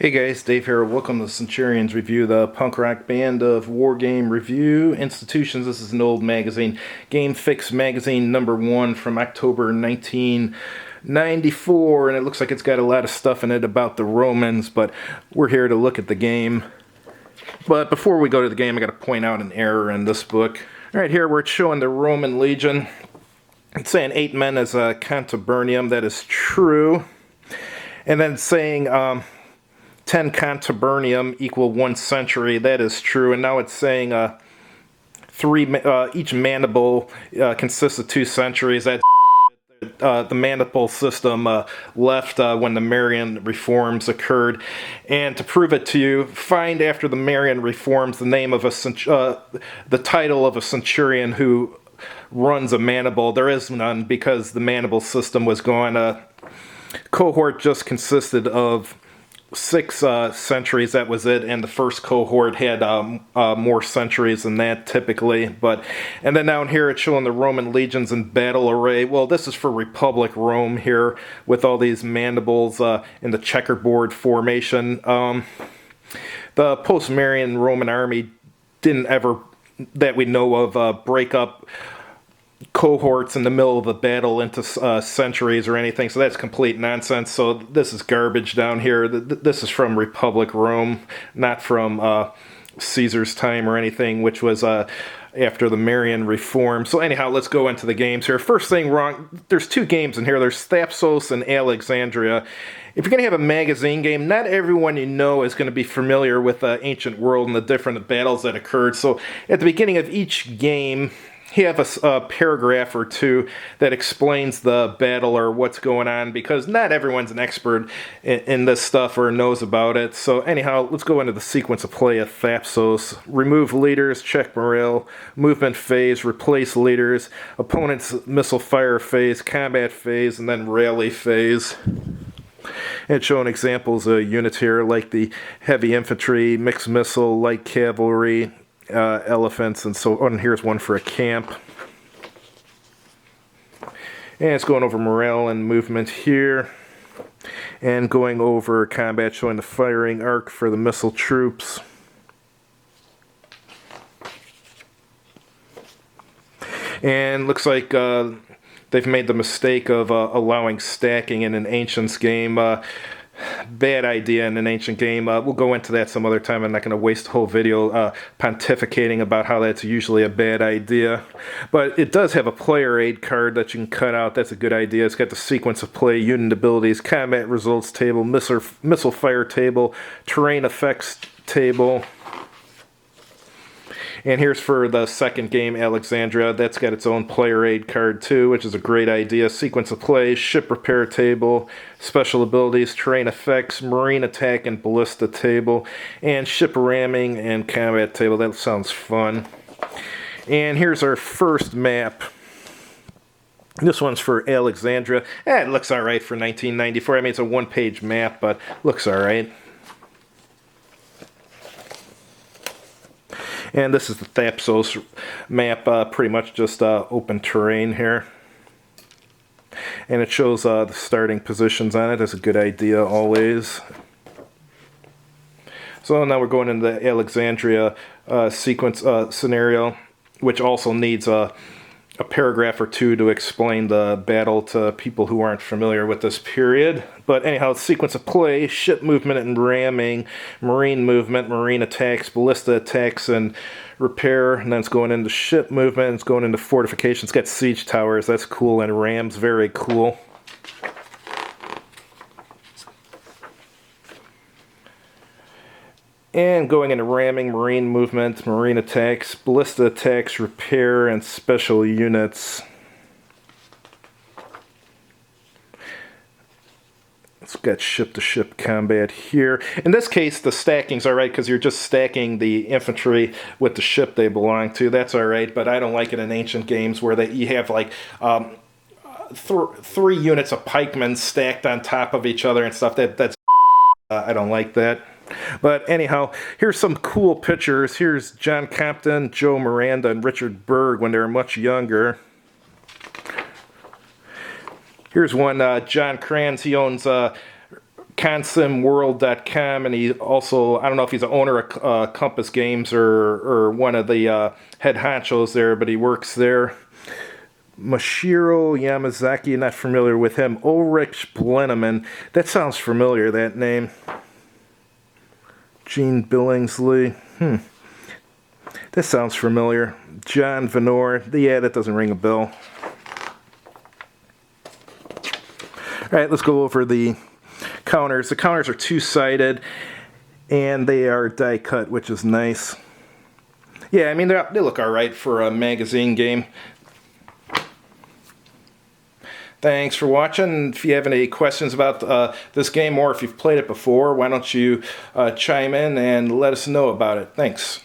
Hey guys, Dave here. Welcome to Centurions Review, the punk rock band of war game review institutions. This is an old magazine, GameFix magazine #1 from October 1994, and it looks like it's got a lot of stuff in it about the Romans, but we're here to look at the game. But before we go to the game, I got to point out an error in this book. Right here, where it's showing the Roman legion, it's saying 8 men as a contubernum. That is true. And then it's saying 10 contubernum equal 1 century. That is true. And now it's saying each mandible consists of 2 centuries. That's the mandible system left when the Marian reforms occurred. And to prove it to you, find after the Marian reforms the name of the title of a centurion who runs a mandible. There is none because the mandible system was gone. Cohort just consisted of 6 centuries. That was it, and the first cohort had more centuries than that typically. And then down here it's showing the Roman legions in battle array. Well, this is for Republic Rome here with all these mandibles in the checkerboard formation. The post-Marian Roman army didn't ever, that we know of, break up cohorts in the middle of the battle into centuries or anything, so that's complete nonsense. So this is garbage down here. This is from Republic Rome, not from Caesar's time or anything, which was after the Marian reform. So anyhow, let's go into the games here. First thing wrong, there's 2 games in here. There's Thapsos and Alexandria. If you're going to have a magazine game, not everyone you know is going to be familiar with the ancient world and the different battles that occurred. So at the beginning of each game, you have a paragraph or 2 that explains the battle or what's going on, because not everyone's an expert in this stuff or knows about it. So anyhow, let's go into the sequence of play of Thapsos. Remove leaders, check morale, movement phase, replace leaders, opponent's missile fire phase, combat phase, and then rally phase. It's showing examples of units here like the heavy infantry, mixed missile, light cavalry, elephants, and so on. Here's one for a camp, and it's going over morale and movement here, and going over combat, showing the firing arc for the missile troops. And looks like they've made the mistake of allowing stacking in an Ancients game. Bad idea in an ancient game. We'll go into that some other time. I'm not going to waste a whole video pontificating about how that's usually a bad idea. But it does have a player aid card that you can cut out. That's a good idea. It's got the sequence of play, unit abilities, combat results table, missile fire table, terrain effects table. And here's for the second game, Alexandria. That's got its own player aid card too, which is a great idea. Sequence of play, ship repair table, special abilities, terrain effects, marine attack and ballista table, and ship ramming and combat table. That sounds fun. And here's our first map. This one's for Alexandria. It looks alright for 1994. I mean, it's a 1-page map, but looks alright. And this is the Thapsos map, pretty much just open terrain here. And it shows the starting positions on it. That's a good idea always. So now we're going into the Alexandria sequence scenario, which also needs a paragraph or 2 to explain the battle to people who aren't familiar with this period. But anyhow, sequence of play, ship movement and ramming, marine movement, marine attacks, ballista attacks, and repair. And then it's going into ship movement, it's going into fortifications. It's got siege towers, that's cool, and rams, very cool. And going into ramming, marine movement, marine attacks, ballista attacks, repair, and special units. It's got ship-to-ship combat here. In this case, the stacking's alright because you're just stacking the infantry with the ship they belong to. That's alright, but I don't like it in ancient games where you have like 3 units of pikemen stacked on top of each other and stuff. That's I don't like that. But anyhow, here's some cool pictures. Here's John Compton, Joe Miranda, and Richard Berg when they were much younger. Here's one, John Kranz. He owns consimworld.com, and he also, I don't know if he's an owner of Compass Games or one of the head honchos there, but he works there. Mashiro Yamazaki, not familiar with him. Ulrich Blenneman, that sounds familiar, that name. Gene Billingsley, that sounds familiar. John Venor, yeah, that doesn't ring a bell. Alright, let's go over the counters. The counters are two-sided, and they are die cut, which is nice. Yeah, I mean, they look alright for a magazine game. Thanks for watching. If you have any questions about this game, or if you've played it before, why don't you chime in and let us know about it. Thanks.